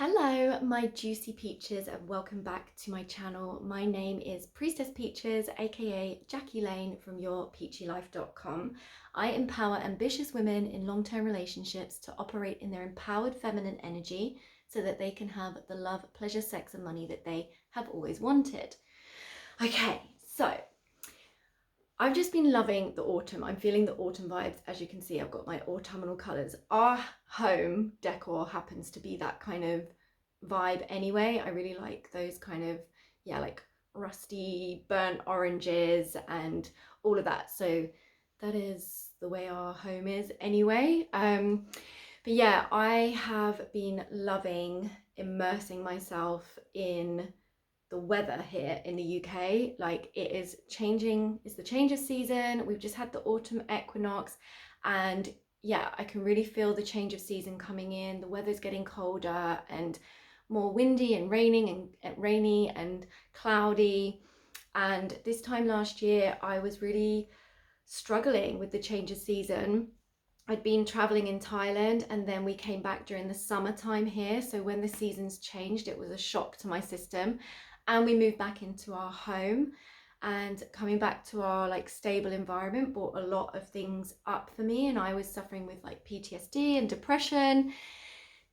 Hello, my juicy peaches, and welcome back to my channel. My name is Priestess Peaches, aka Jackie Lane from yourpeachylife.com. I empower ambitious women in long-term relationships to operate in their empowered feminine energy so that they can have the love, pleasure, sex, and money that they have always wanted. Okay, so I've just been loving the autumn. I'm feeling the autumn vibes. As you can see, I've got my autumnal colours. Our home decor happens to be that kind of vibe anyway. I really like those kind of, like rusty burnt oranges and all of that. So that is the way our home is anyway. But yeah, I have been loving immersing myself in the weather here in the UK. Like, it is changing, it's the change of season. We've just had the autumn equinox, and yeah, I can really feel the change of season coming in. The weather's getting colder and more windy and raining and rainy and cloudy. And this time last year, I was really struggling with the change of season. I'd been traveling in Thailand, and then we came back during the summertime here. So when the seasons changed, it was a shock to my system. And we moved back into our home, and coming back to our like stable environment brought a lot of things up for me. And I was suffering with like PTSD and depression.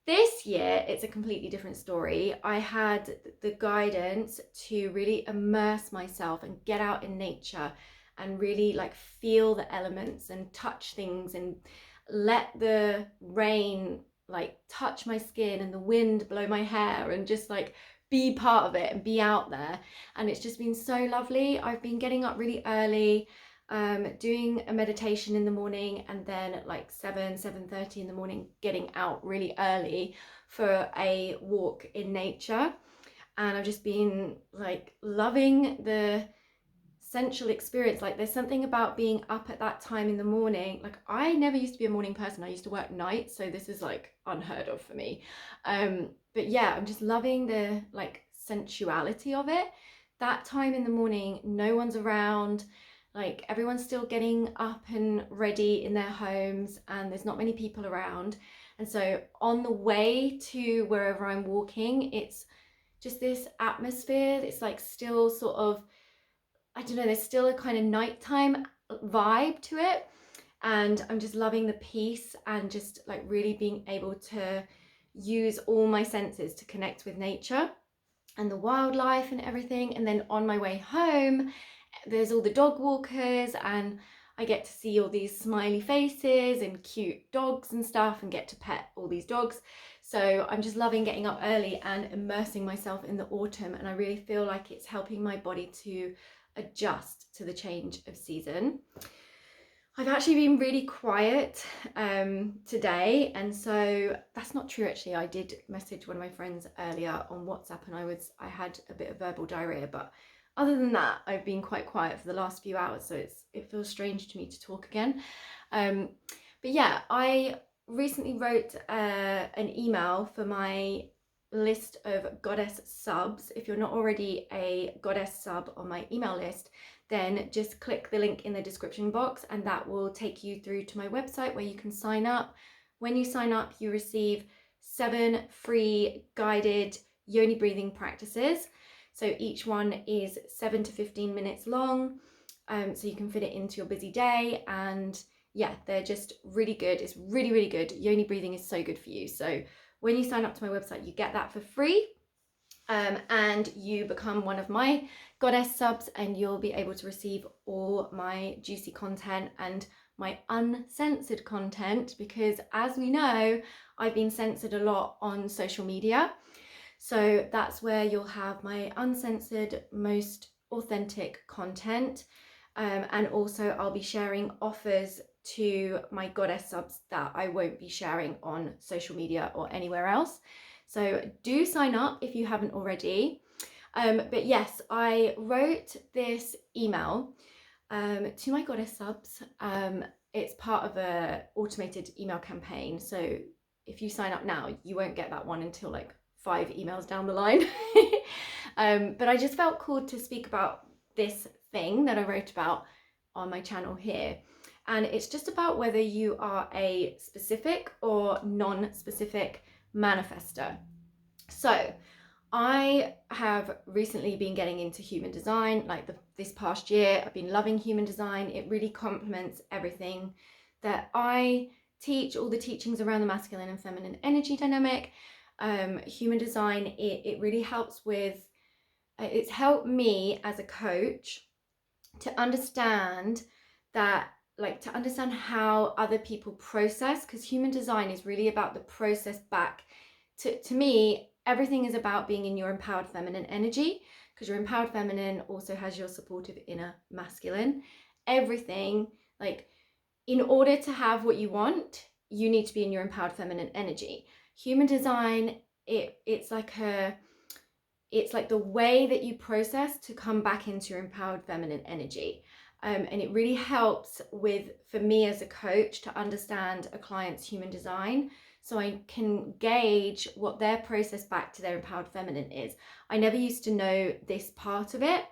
This year, it's a completely different story. I had the guidance to really immerse myself and get out in nature and really like feel the elements and touch things and let the rain like touch my skin and the wind blow my hair and just like be part of it and be out there. And it's just been so lovely. I've been getting up really early, doing a meditation in the morning, and then at like 7:30 in the morning getting out really early for a walk in nature. And I've just been like loving the sensual experience. Like, there's something about being up at that time in the morning. Like, I never used to be a morning person. I used to work nights, so this is like unheard of for me. But yeah, I'm just loving the like sensuality of it. That time in the morning, no one's around, like everyone's still getting up and ready in their homes, and there's not many people around. And so on the way to wherever I'm walking, it's just this atmosphere. It's like still sort of, I don't know, there's still a kind of nighttime vibe to it. And I'm just loving the peace and just like really being able to use all my senses to connect with nature and the wildlife and everything. And then on my way home, there's all the dog walkers, and I get to see all these smiley faces and cute dogs and stuff, and get to pet all these dogs. So I'm just loving getting up early and immersing myself in the autumn, and I really feel like it's helping my body to adjust to the change of season. I've actually been really quiet today, and so that's not true actually. I did message one of my friends earlier on WhatsApp, and I had a bit of verbal diarrhea, but other than that, I've been quite quiet for the last few hours, so it feels strange to me to talk again. But yeah, I recently wrote an email for my list of goddess subs. If you're not already a goddess sub on my email list, then just click the link in the description box, and that will take you through to my website where you can sign up. When you sign up, you receive 7 free guided yoni breathing practices. So each one is 7 to 15 minutes long, so you can fit it into your busy day. And yeah, they're just really good. It's really, really good. Yoni breathing is so good for you. So when you sign up to my website, you get that for free, and you become one of my goddess subs, and you'll be able to receive all my juicy content and my uncensored content, because as we know, I've been censored a lot on social media. So that's where you'll have my uncensored, most authentic content. And also I'll be sharing offers to my goddess subs that I won't be sharing on social media or anywhere else. So do sign up if you haven't already. But yes, I wrote this email to my goddess subs. It's part of a automated email campaign. So if you sign up now, you won't get that one until like 5 emails down the line. But I just felt called to speak about this thing that I wrote about on my channel here. And it's just about whether you are a specific or non-specific manifestor. So I have recently been getting into human design, like this past year. I've been loving human design. It really complements everything that I teach, all the teachings around the masculine and feminine energy dynamic. Human design, it really helps with, it's helped me as a coach to understand that, like, to understand how other people process, because human design is really about the process back to me. Everything is about being in your empowered feminine energy, because your empowered feminine also has your supportive inner masculine. Everything, like, in order to have what you want, you need to be in your empowered feminine energy. Human design, it's like the way that you process to come back into your empowered feminine energy. And it really helps with, for me as a coach, to understand a client's human design, so I can gauge what their process back to their empowered feminine is. I never used to know this part of it.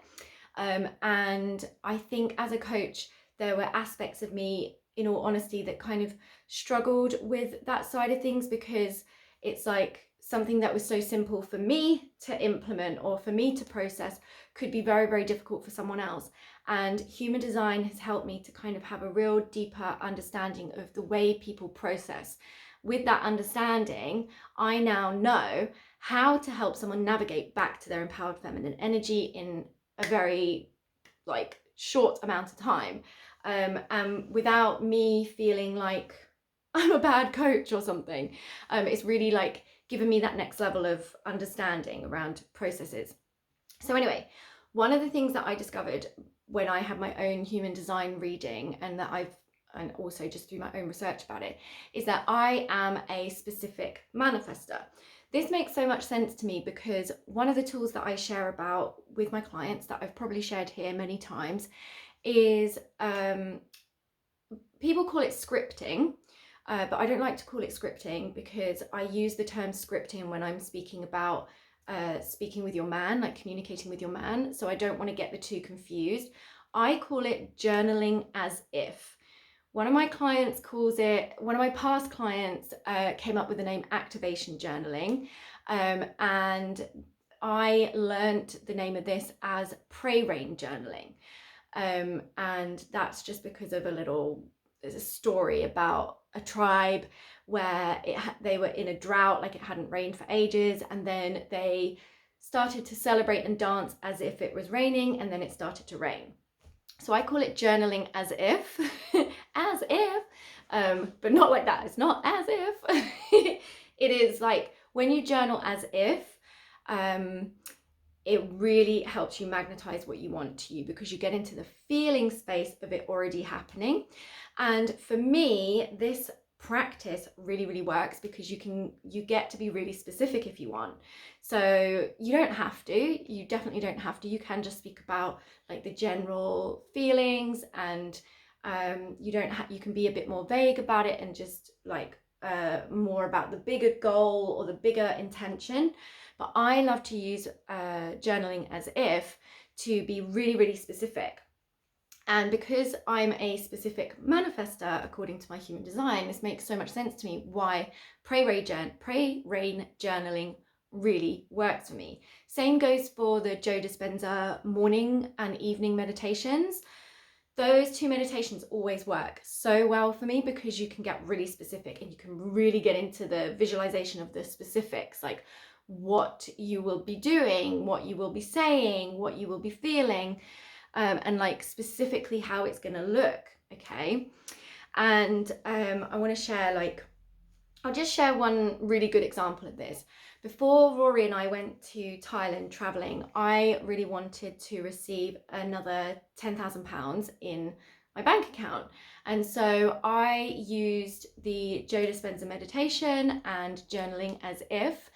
And I think as a coach, there were aspects of me, in all honesty, that kind of struggled with that side of things, because it's like something that was so simple for me to implement or for me to process could be very, very difficult for someone else. And human design has helped me to kind of have a real deeper understanding of the way people process. With that understanding, I now know how to help someone navigate back to their empowered feminine energy in a very, like, short amount of time, and without me feeling like I'm a bad coach or something. It's really like given me that next level of understanding around processes. So anyway, one of the things that I discovered when I had my own human design reading, and and also just through my own research about it, is that I am a specific manifestor. This makes so much sense to me because one of the tools that I share about with my clients, that I've probably shared here many times, is people call it scripting. But I don't like to call it scripting, because I use the term scripting when I'm speaking about speaking with your man, like communicating with your man. So I don't want to get the two confused. I call it journaling as if. One of my clients calls it, one of my past clients came up with the name activation journaling. And I learnt the name of this as pray rain journaling. And that's just because of there's a story about a tribe where they were in a drought, like it hadn't rained for ages, and then they started to celebrate and dance as if it was raining, and then it started to rain. So I call it journaling as if, as if, but not like that. It's not as if. It is like when you journal as if, it really helps you magnetize what you want to you, because you get into the feeling space of it already happening. And for me, this practice really, really works, because you get to be really specific if you want. So you don't have to, you definitely don't have to. You can just speak about like the general feelings, and you can be a bit more vague about it, and just like more about the bigger goal or the bigger intention. But I love to use journaling as if to be really, really specific. And because I'm a specific manifestor, according to my human design, this makes so much sense to me why pray rain journaling really works for me. Same goes for the Joe Dispenza morning and evening meditations. Those two meditations always work so well for me, because you can get really specific and you can really get into the visualization of the specifics, like what you will be doing, what you will be saying, what you will be feeling, and like specifically how it's going to look. Okay. And I want to share, like, I'll just share one really good example of this. Before Rory and I went to Thailand traveling, I really wanted to receive another £10,000 in my bank account. And so I used the Joe Dispenza meditation and journaling as if.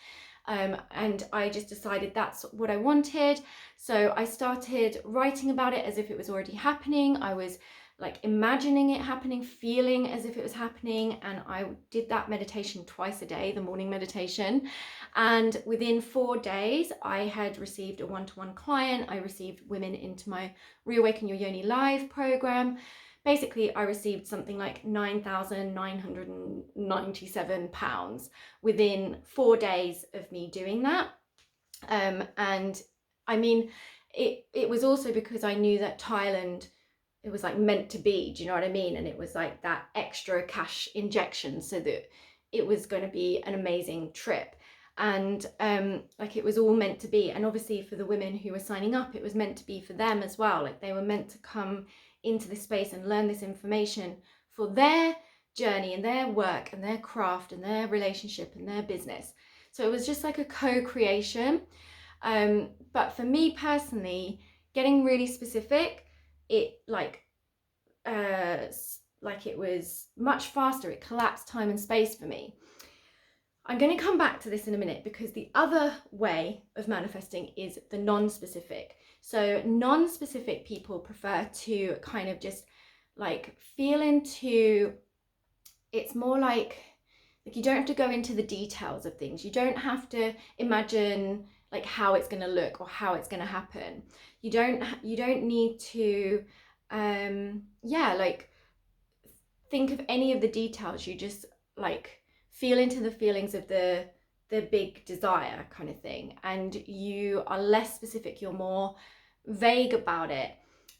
And I just decided that's what I wanted. So I started writing about it as if it was already happening. I was like imagining it happening, feeling as if it was happening. And I did that meditation twice a day, the morning meditation. And within 4 days, I had received a one-to-one client. I received women into my Reawaken Your Yoni Live program, basically I received something like £9,997 within 4 days of me doing that. And I mean, it was also because I knew that Thailand, it was like meant to be, do you know what I mean? And it was like that extra cash injection so that it was going to be an amazing trip. And like it was all meant to be. And obviously for the women who were signing up, it was meant to be for them as well. Like they were meant to come into this space and learn this information for their journey and their work and their craft and their relationship and their business. So it was just like a co-creation. But for me personally, getting really specific, it like it was much faster. It collapsed time and space for me. I'm going to come back to this in a minute because the other way of manifesting is the non-specific. So non-specific people prefer to kind of just like feel into, it's more like you don't have to go into the details of things. You don't have to imagine like how it's going to look or how it's going to happen. You don't need to like think of any of the details. You just like feel into the feelings of the big desire kind of thing, and you are less specific, you're more vague about it.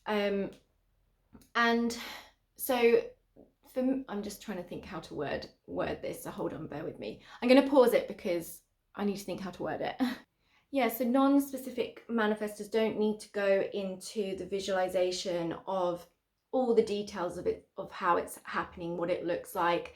And so I'm just trying to think how to word this, so hold on, bear with me. I'm going to pause it because I need to think how to word it. Yeah, so non-specific manifestors don't need to go into the visualization of all the details of it, of how it's happening, what it looks like.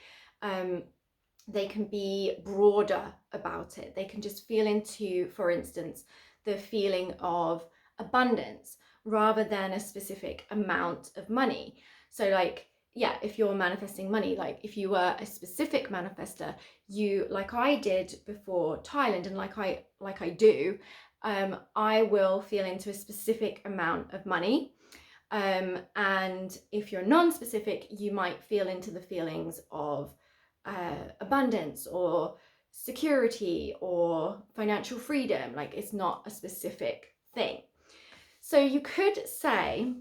They can be broader about it. They can just feel into, for instance, the feeling of abundance rather than a specific amount of money. So like, yeah, if you're manifesting money, like if you were a specific manifestor, you, like I did before Thailand, and like I do, I will feel into a specific amount of money. And if you're non-specific, you might feel into the feelings of abundance or security or financial freedom. Like it's not a specific thing. So you could say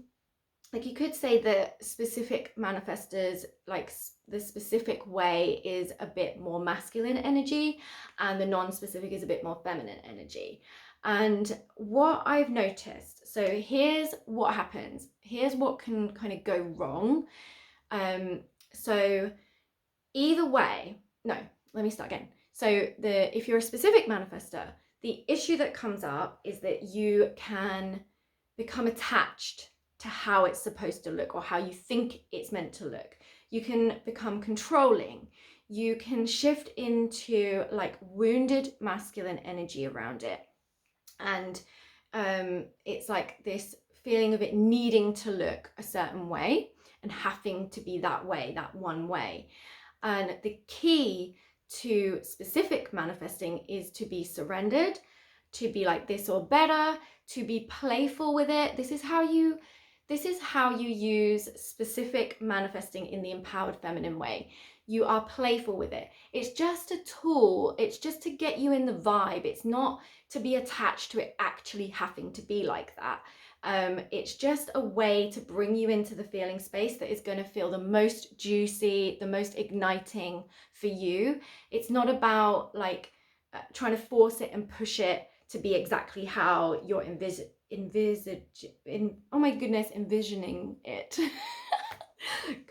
that specific manifestors, like the specific way is a bit more masculine energy and the non-specific is a bit more feminine energy. And what I've noticed, so here's what happens, here's what can kind of go wrong. So either way, no, let me start again. So if you're a specific manifestor, the issue that comes up is that you can become attached to how it's supposed to look or how you think it's meant to look. You can become controlling. You can shift into like wounded masculine energy around it. And it's like this feeling of it needing to look a certain way and having to be that way, that one way. And the key to specific manifesting is to be surrendered, to be like this or better, to be playful with it. This is how you use specific manifesting in the empowered feminine way. You are playful with it. It's just a tool. It's just to get you in the vibe. It's not to be attached to it actually having to be like that. It's just a way to bring you into the feeling space that is going to feel the most juicy, the most igniting for you. It's not about like trying to force it and push it to be exactly how you're envisioning it.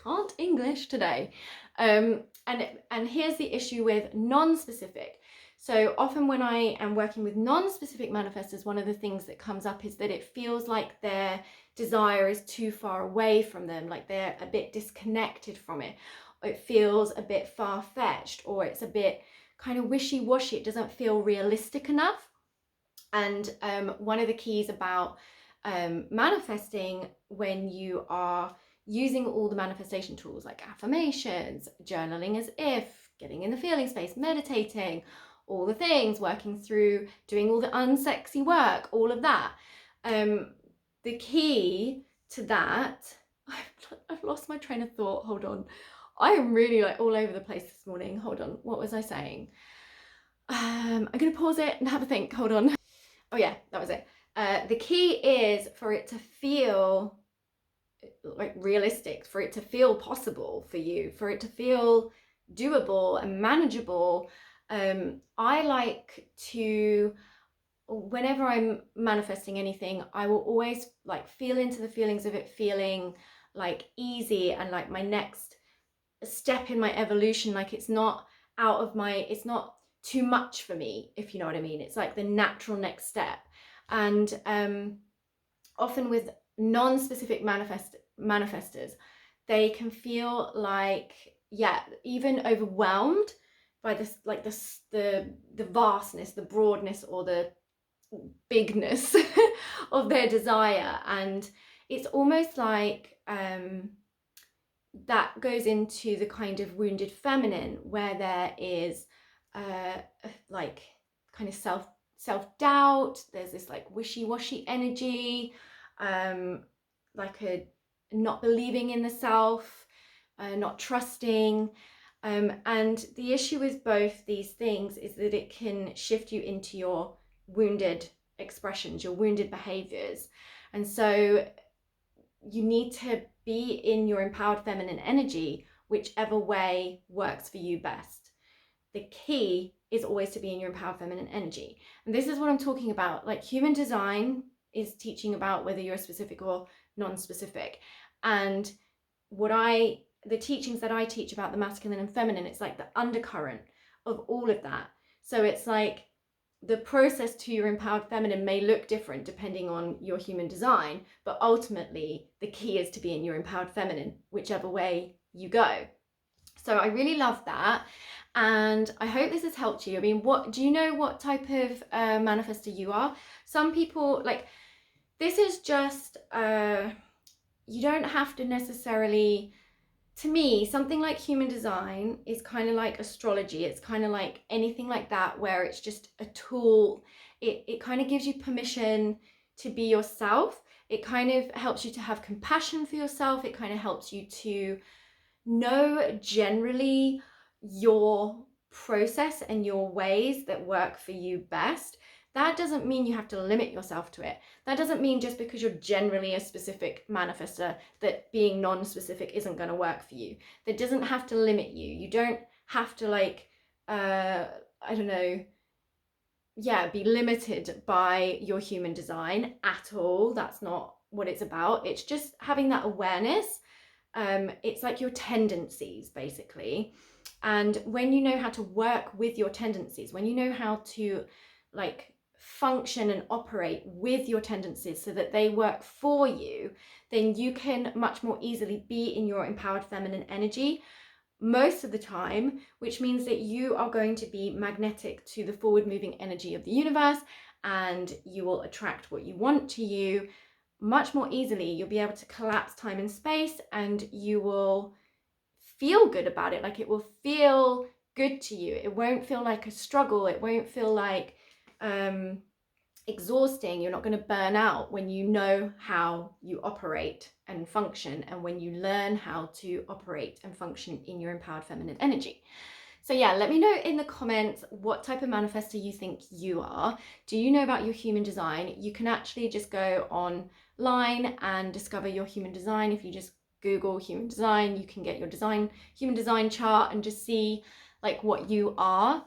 Can't English today. And here's the issue with non-specific. So often when I am working with non-specific manifestors, one of the things that comes up is that it feels like their desire is too far away from them, like they're a bit disconnected from it. Or it feels a bit far-fetched, or it's a bit kind of wishy-washy. It doesn't feel realistic enough. And one of the keys about manifesting, when you are using all the manifestation tools like affirmations, journaling as if, getting in the feeling space, meditating, all the things, working through, doing all the unsexy work, all of that. The key to that, I've lost my train of thought, hold on. I am really like all over the place this morning. Hold on, what was I saying? I'm gonna pause it and have a think, hold on. Oh yeah, that was it. The key is for it to feel like realistic, for it to feel possible for you, for it to feel doable and manageable. I like to, whenever I'm manifesting anything, I will always like feel into the feelings of it feeling like easy and like my next step in my evolution. Like it's not it's not too much for me, if you know what I mean. It's like the natural next step. And often with non-specific manifestors, they can feel like, yeah, even overwhelmed by this, like this, the vastness, the broadness, or the bigness of their desire. And it's almost like that goes into the kind of wounded feminine, where there is like kind of self-doubt, there's this like wishy-washy energy, like a not believing in the self, not trusting. And the issue with both these things is that it can shift you into your wounded expressions, your wounded behaviors. And so you need to be in your empowered feminine energy, whichever way works for you best. The key is always to be in your empowered feminine energy. And this is what I'm talking about. Like, human design is teaching about whether you're specific or non-specific. And the teachings that I teach about the masculine and feminine, it's like the undercurrent of all of that. So it's like the process to your empowered feminine may look different depending on your human design, but ultimately the key is to be in your empowered feminine, whichever way you go. So I really love that, and I hope this has helped you. I mean, what do you know what type of manifestor you are? Some people, like, this is just you don't have to necessarily, to me, something like human design is kind of like astrology. It's kind of like anything like that, where it's just a tool. It kind of gives you permission to be yourself. It kind of helps you to have compassion for yourself. It kind of helps you to know generally your process and your ways that work for you best. That doesn't mean you have to limit yourself to it. That doesn't mean just because you're generally a specific manifestor that being non-specific isn't going to work for you. That doesn't have to limit you. You don't have to, like, I don't know, yeah, be limited by your human design at all. That's not what it's about. It's just having that awareness. It's like your tendencies, basically. And when you know how to work with your tendencies, when you know how to, like, function and operate with your tendencies so that they work for you, then you can much more easily be in your empowered feminine energy most of the time, which means that you are going to be magnetic to the forward moving energy of the universe, and you will attract what you want to you much more easily. You'll be able to collapse time and space, and you will feel good about it. Like, it will feel good to you. It won't feel like a struggle. It won't feel like exhausting. You're not going to burn out when you know how you operate and function, and when you learn how to operate and function in your empowered feminine energy. So yeah, let me know in the comments what type of manifestor you think you are. Do you know about your human design? You can actually just go online and discover your human design. If you just Google human design, you can get your human design chart and just see like what you are.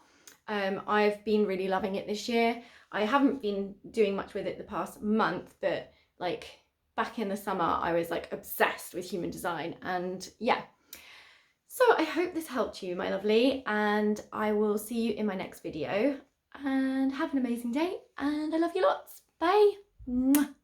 I've been really loving it this year. I haven't been doing much with it the past month, but like back in the summer, I was like obsessed with human design, and yeah. So I hope this helped you, my lovely, and I will see you in my next video, and have an amazing day, and I love you lots. Bye. Mwah.